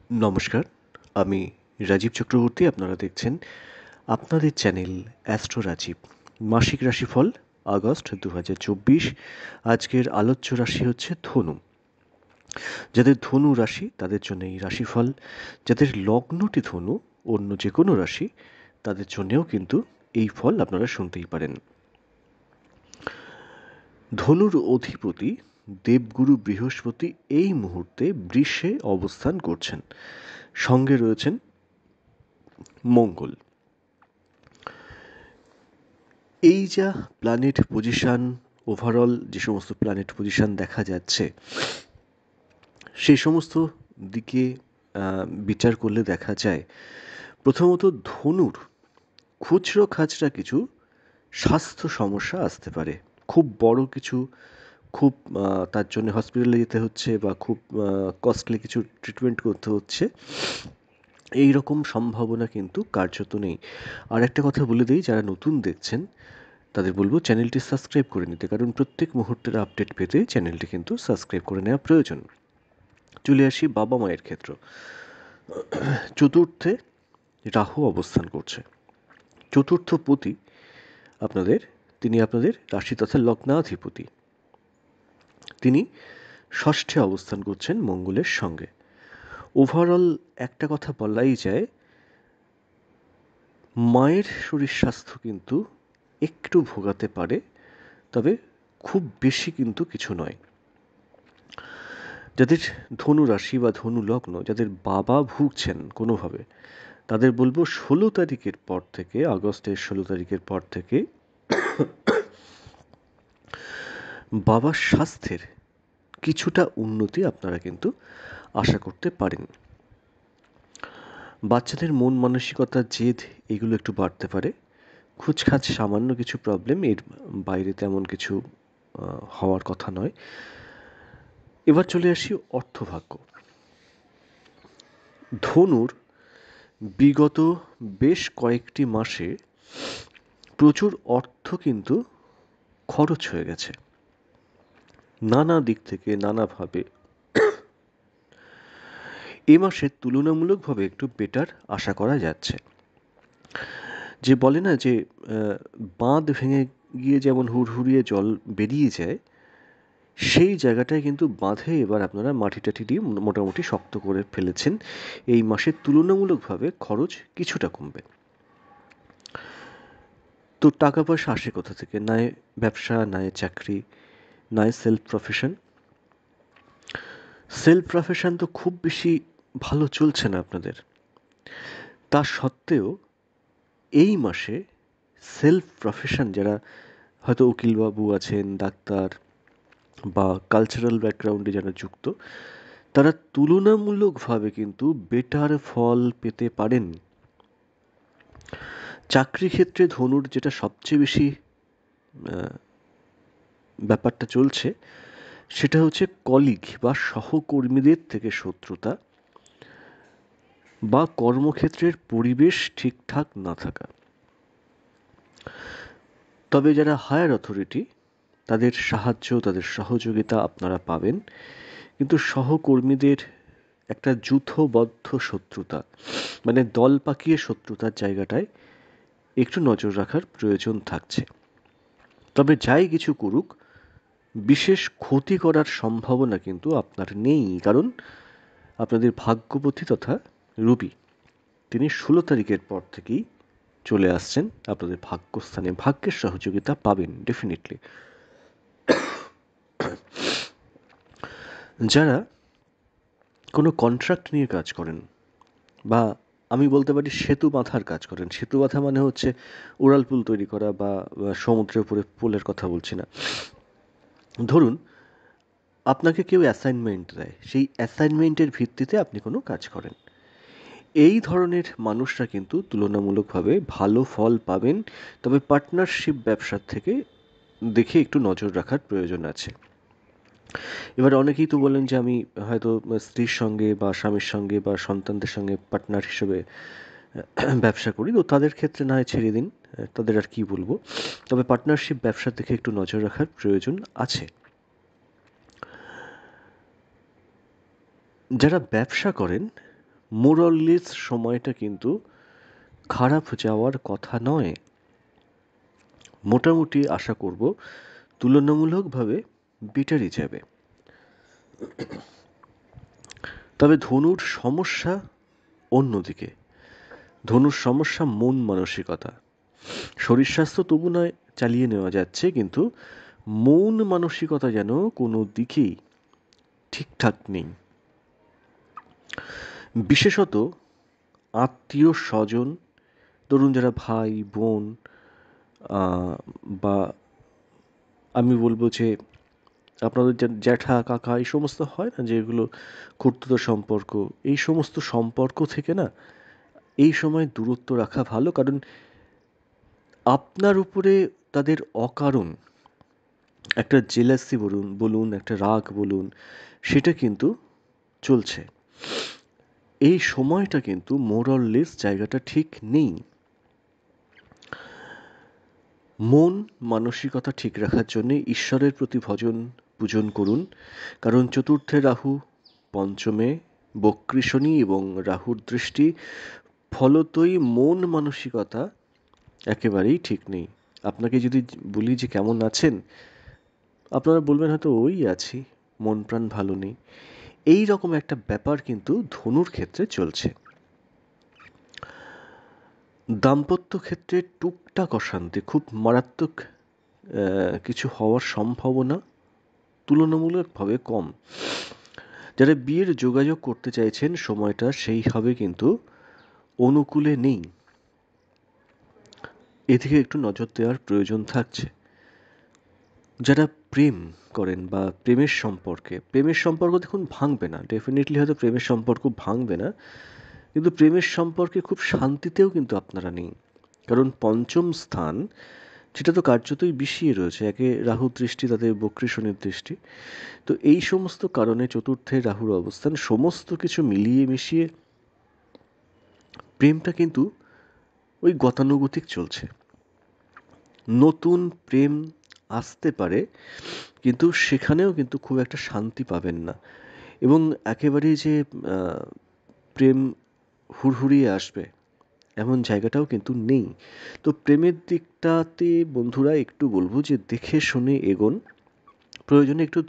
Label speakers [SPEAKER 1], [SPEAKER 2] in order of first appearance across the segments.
[SPEAKER 1] নমস্কার, আমি রাজীব চক্রবর্তী। আপনারা দেখছেন আপনাদের চ্যানেল অ্যাস্ট্রো রাজীব। মাসিক রাশিফল আগস্ট 2024। আজকের আলোচ্য রাশি হচ্ছে ধনু। যাদের ধনু রাশি তাদের জন্য এই রাশিফল। যাদের লগ্নটি ধনু, অন্য যে কোনো রাশি, তাদের জন্যেও কিন্তু এই ফল আপনারা শুনতেই পারেন। ধনুর অধিপতি দেবগুরু বৃহস্পতি এই মুহূর্তে বৃষে অবস্থান করছেন, সঙ্গে রয়েছেন মঙ্গল। এই যা প্ল্যানেট পজিশন, ওভারঅল যে সমস্ত প্ল্যানেট পজিশন দেখা যাচ্ছে, সেই সমস্ত দিকে বিচার করলে দেখা যায়, প্রথমত ধনুর খুচরো খাচরা কিছু স্বাস্থ্য সমস্যা আসতে পারে। খুব বড় কিছু, খুব তার জন্য হসপিটালে যেতে হচ্ছে বা খুব কস্টলি কিছু ট্রিটমেন্ট করতে হচ্ছে, এই রকম সম্ভাবনা কিন্তু কার্যত নেই। আর একটা কথা বলে দিই, যারা নতুন দেখছেন তাদের বলবো চ্যানেলটি সাবস্ক্রাইব করে নিতে, কারণ প্রত্যেক মুহূর্তের আপডেট পেতে চ্যানেলটি কিন্তু সাবস্ক্রাইব করে নেওয়া প্রয়োজন। চলে আসি বাবা মায়ের ক্ষেত্র। চতুর্থে রাহু অবস্থান করছে। চতুর্থ পতি আপনাদের, তিনি আপনাদের রাশি তথা লগ্নাধিপতি। তিনি ষষ্ঠে অবস্থান করছেন মঙ্গলের সঙ্গে। ওভারঅল একটা কথা বলাই যায়, মায়ের শরীর স্বাস্থ্য কিন্তু একটু ভোগাতে পারে, তবে খুব বেশি কিন্তু কিছু নয়। যাদের ধনু রাশি বা ধনু লগ্ন, যাদের বাবা ভুগছেন কোনোভাবে, তাদের বলবো 16 তারিখের পর থেকে, আগস্টের 16 তারিখের পর থেকে বাবার স্বাস্থ্যের কিছুটা উন্নতি আপনারা কিন্তু আশা করতে পারেন। বাচ্চাদের মন মানসিকতা, জেদ, এগুলো একটু বাড়তে পারে। খুচখাচ সামান্য কিছু প্রবলেম, এর বাইরে তেমন কিছু হওয়ার কথা নয়। এবার চলে আসি অর্থভাগ্য। ধনুর বিগত বেশ কয়েকটি মাসে প্রচুর অর্থ কিন্তু খরচ হয়ে গেছে নানা দিক থেকে, নানাভাবে। এ মাসে তুলনামূলকভাবে একটু বেটার আশা করা যাচ্ছে। যে বলে না যে বাঁধ ভেঙে গিয়ে যেমন হুড়হুড়িয়ে জল বেরিয়ে যায়, সেই জায়গাটায় কিন্তু বাঁধে এবার আপনারা মাটি টাটি দিয়ে মোটামুটি শক্ত করে ফেলেছেন। এই মাসে তুলনামূলকভাবে খরচ কিছুটা কমবে। তো টাকা পয়সা আসে কোথা থেকে? নয় ব্যবসা, নয় চাকরি, নয় সেলফ প্রফেশন। সেলফ প্রফেশন তো খুব বেশি ভালো চলছে না আপনাদের। তা সত্ত্বেও এই মাসে সেলফ প্রফেশন, যারা হয়তো উকিলবাবু আছেন, ডাক্তার বা কালচারাল ব্যাকগ্রাউন্ডে যারা যুক্ত, তারা তুলনামূলকভাবে কিন্তু বেটার ফল পেতে পারেন। চাকরি ক্ষেত্রে ধনুর যেটা সবচেয়ে বেশি ব্যাপারটা চলছে, সেটা হচ্ছে কলিগ বা সহকর্মীদের থেকে শত্রুতা বা কর্মক্ষেত্রের পরিবেশ ঠিকঠাক না থাকা। তবে যারা হায়ার অথরিটি, তাদের সাহায্য, তাদের সহযোগিতা আপনারা পাবেন, কিন্তু সহকর্মীদের একটা যূথবদ্ধ শত্রুতা, মানে দল পাকিয়ে শত্রুতার জায়গাটায় একটু নজর রাখার প্রয়োজন থাকছে। তবে যাই কিছু করুক, বিশেষ ক্ষতি করার সম্ভাবনা কিন্তু আপনার নেই, কারণ আপনাদের ভাগ্যপতি তথা রবি, তিনি 16 তারিখের পর থেকেই চলে আসছেন আপনাদের ভাগ্যস্থানে। ভাগ্যের সহযোগিতা পাবেন ডেফিনেটলি। যারা কোনো কন্ট্রাক্ট নিয়ে কাজ করেন, বা আমি বলতে পারি সেতু বাঁধার কাজ করেন, সেতু বাঁধা মানে হচ্ছে উড়াল পুল তৈরি করা, বা সমুদ্রের উপরে পোলের কথা বলছি না। ধরুন আপনাকে কেউ অ্যাসাইনমেন্ট দেয়, সেই অ্যাসাইনমেন্টের ভিত্তিতে আপনি কোনো কাজ করেন। এই ধরনের মানুষরা কিন্তু তুলনামূলকভাবে ভালো ফল পাবেন, তবে পার্টনারশিপ ব্যবসার থেকে দেখে একটু নজর রাখার প্রয়োজন আছে। এবার অনেকেই তো বলেন যে আমি হয়তো স্ত্রীর সঙ্গে বা স্বামীর সঙ্গে বা সন্তানদের সঙ্গে পার্টনার হিসেবে ব্যবসা করি, তো তাদের ক্ষেত্রে না হয় ছেড়ে দিন, তাদের আর কি বলবো। তবে পার্টনারশিপ ব্যবসার দিকে একটু নজর রাখার প্রয়োজন আছে। যারা ব্যবসা করেন, মোরাললেস সময়টা কিন্তু খারাপ যাওয়ার কথা নয়। মোটামুটি আশা করব তুলনামূলকভাবে বেটারই যাবে। তবে ধনুর সমস্যা অন্যদিকে। ধনুর সমস্যা মন মানসিকতা। শরীর স্বাস্থ্য তবু নয় চালিয়ে নেওয়া যাচ্ছে, কিন্তু মন মানসিকতা যেন কোনো দিকেই ঠিকঠাক নেই। বিশেষত আত্মীয় স্বজন, ধরুন যারা ভাই বোন, বা আমি বলবো যে আপনাদের জ্যাঠা কাকা এই সমস্ত হয় না, যেগুলো খুড়তুতো সম্পর্ক, এই সমস্ত সম্পর্ক থেকে না এই সময় দূরত্ব রাখা ভালো। কারণ আপনার উপরে তাদের অকারণ একটা জেলাসি বলুন বলুন একটা রাগ বলুন, সেটা কিন্তু চলছে। এই সময়টা কিন্তু মোরললেস জায়গাটা ঠিক নেই। মন মানসিকতা ঠিক রাখার জন্য ঈশ্বরের প্রতি ভজন পূজন করুন। কারণ চতুর্থে রাহু, পঞ্চমে বক্রী শনি এবং রাহুর দৃষ্টি, ফলতই মন মানসিকতা একেবারেই ঠিক নেই। আপনাকে যদি বলি যে কেমন আছেন, আপনারা বলবেন হয়তো ওই আছি, মন প্রাণ ভালো নেই। এই রকম একটা ব্যাপার কিন্তু ধনুর ক্ষেত্রে চলছে। দাম্পত্য ক্ষেত্রে টুকটাক অশান্তি, খুব মারাত্মক কিছু হওয়ার সম্ভাবনা তুলনামূলকভাবে কম। যারা বিয়ের যোগাযোগ করতে চাইছেন সময়টা সেইভাবে কিন্তু অনুকূলে নেই, এদিকে একটু নজর দেওয়ার প্রয়োজন থাকছে। যারা প্রেম করেন বা প্রেমের সম্পর্ক দেখুন ভাঙবে না, ডেফিনেটলি হয়তো প্রেমের সম্পর্ক ভাঙবে না, কিন্তু প্রেমের সম্পর্কে খুব শান্তিতেও কিন্তু আপনারা নেই। কারণ পঞ্চম স্থান, সেটা তো কার্যতই বিষিয়ে রয়েছে, একে রাহু দৃষ্টি, তাদের বক্রী শনির দৃষ্টি। তো এই সমস্ত কারণে চতুর্থে রাহুর অবস্থান, সমস্ত কিছু মিলিয়ে মিশিয়ে প্রেমটা কিন্তু ওই গতানুগতিক চলছে। নতুন প্রেম আসতে পারে, কিন্তু সেখানেও কিন্তু খুব একটা শান্তি পাবেন না। এবং একেবারেই যে প্রেম হুড়হুড়িয়ে আসবে এমন জায়গাটাও কিন্তু নেই। তো প্রেমের দিকটাতে বন্ধুরা একটু বলবো যে দেখে শুনে এগোন। প্রয়োজনে একটু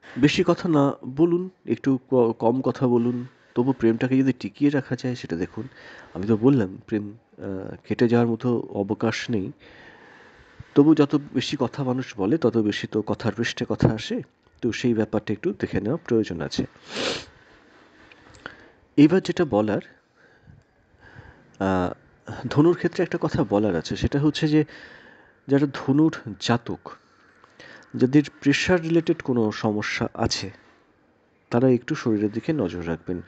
[SPEAKER 1] বেশি কথা না বলুন, একটু কম কথা বলুন, তবু প্রেমটাকে যদি টিকিয়ে রাখা যায় সেটা দেখুন। আমি তো বললাম প্রেম কেটে যাওয়ার মতো অবকাশ নেই, তবু যত বেশি কথা মানুষ বলে তত বেশি তো কথার পৃষ্ঠে কথা আসে। তো সেই ব্যাপারটা একটু দেখে নেওয়া প্রয়োজন আছে। এবার যেটা বলার, ধনুর ক্ষেত্রে একটা কথা বলার আছে, সেটা হচ্ছে যে যারা ধনুর জাতক, যাদের প্রেশার রিলেটেড কোনো সমস্যা আছে, তারা একটু শরীরের দিকে নজর রাখবেন,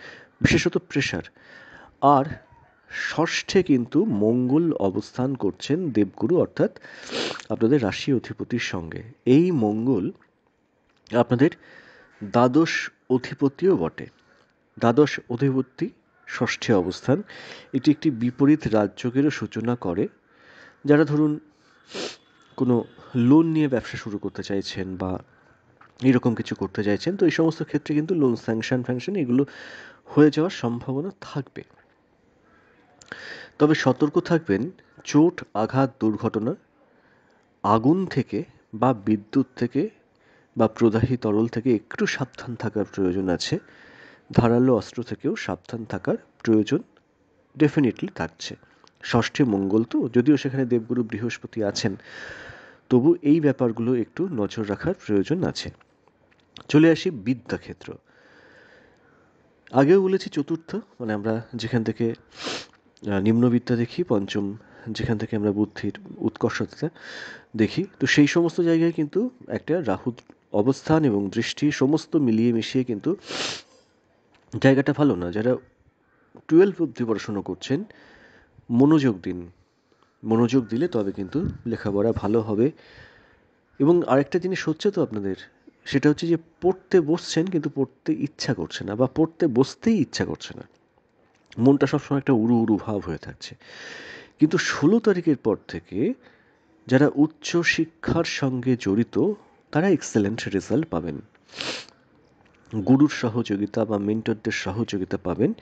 [SPEAKER 1] বিশেষত প্রেশার। আর ষষ্ঠে কিন্তু মঙ্গল অবস্থান করছেন দেবগুরু, অর্থাৎ আপনাদের রাশি অধিপতির সঙ্গে। এই মঙ্গল আপনাদের দ্বাদশ অধিপতিও বটে। দ্বাদশ অধিপতি ষষ্ঠে অবস্থান, এটি একটি বিপরীত রাজযোগেরও সূচনা করে। যারা ধরুন কোনো লোন নিয়ে ব্যবসা শুরু করতে চাইছেন বা এরকম কিছু করতে চাইছেন, তো এই সমস্ত ক্ষেত্রে কিন্তু লোন স্যাংশন এগুলো হয়ে যাওয়ার সম্ভাবনা থাকবে। তবে সতর্ক থাকবেন, চোট আঘাত দুর্ঘটনা, আগুন থেকে বা বিদ্যুৎ থেকে বা প্রদাহী তরল থেকে একটু সাবধান থাকার প্রয়োজন আছে। ধারালো অস্ত্র থেকেও সাবধান থাকার প্রয়োজন ডেফিনেটলি থাকছে। ষষ্ঠে মঙ্গল তো, যদিও সেখানে দেবগুরু বৃহস্পতি আছেন, তবু এই ব্যাপারগুলো একটু নজর রাখার প্রয়োজন আছে। চলে আসি বিদ্যাক্ষেত্র। আগেও বলেছি চতুর্থ, মানে আমরা যেখান থেকে নিম্নবিদ্যা দেখি, পঞ্চম যেখান থেকে আমরা বুদ্ধির উৎকর্ষতা দেখি, তো সেই সমস্ত জায়গায় কিন্তু একটা রাহুর অবস্থান এবং দৃষ্টি সমস্ত মিলিয়ে মিশিয়ে কিন্তু জায়গাটা ভালো না। যারা 12 অবধি পড়াশুনো করছেন, মনোযোগ দিন, মনোযোগ দিলে তবে কিন্তু লেখাপড়া ভালো হবে। এবং আরেকটা জিনিস হচ্ছে তো আপনাদের, সেটা হচ্ছে যে পড়তে বসছেন কিন্তু পড়তে ইচ্ছা করছে না, বা পড়তে বসতেই ইচ্ছা করছে না, মনটা সবসময় একটা উড়ু উড়ু ভাব হয়ে থাকছে। কিন্তু 16 তারিখের পর থেকে যারা উচ্চ শিক্ষার সঙ্গে জড়িত, তারা এক্সেলেন্ট রেজাল্ট পাবেন। গুরুর সহযোগিতা বা মেন্টরদের সহযোগিতা পাবেন।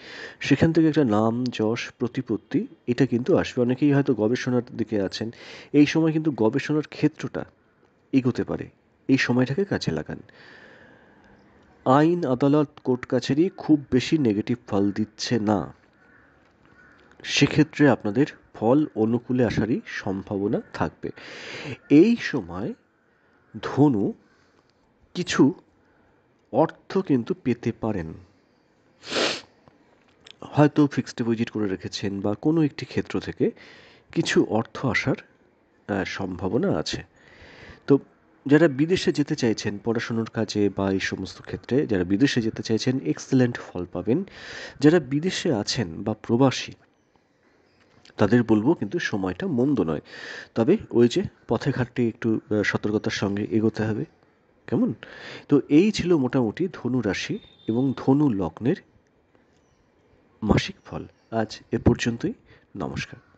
[SPEAKER 1] সেখান থেকে একটা নাম, যশ, প্রতিপত্তি এটা কিন্তু আসবে। অনেকেই হয়তো গবেষণার দিকে আছেন। এই সময় কিন্তু গবেষণার ক্ষেত্রটা এগোতে পারে। এই সময়টাকে কাজে লাগান। আইন, আদালত, কোর্ট কাছারি খুব বেশি নেগেটিভ ফল দিচ্ছে না। সেক্ষেত্রে আপনাদের ফল অনুকূলে আসারই সম্ভাবনা থাকবে। এই সময় ধনু কিছু অর্থ কিন্তু পেতে পারেন। হয়তো ফিক্সড ডিপোজিট করে রেখেছেন বা কোনো একটি ক্ষেত্র থেকে কিছু অর্থ আসার সম্ভাবনা আছে। তো যারা বিদেশে যেতে চাইছেন পড়াশুনোর কাজে বা এই সমস্ত ক্ষেত্রে, যারা বিদেশে যেতে চাইছেন এক্সেলেন্ট ফল পাবেন। যারা বিদেশে আছেন বা প্রবাসী তাদের বলবো কিন্তু সময়টা মন্দ নয়। তবে ওই যে পথে ঘাটে একটু সতর্কতার সঙ্গে এগোতে হবে। কেমন? তো এই ছিল মোটামুটি ধনু রাশি এবং ধনু লগ্নের মাসিক ফল। আজ এ পর্যন্তই। নমস্কার।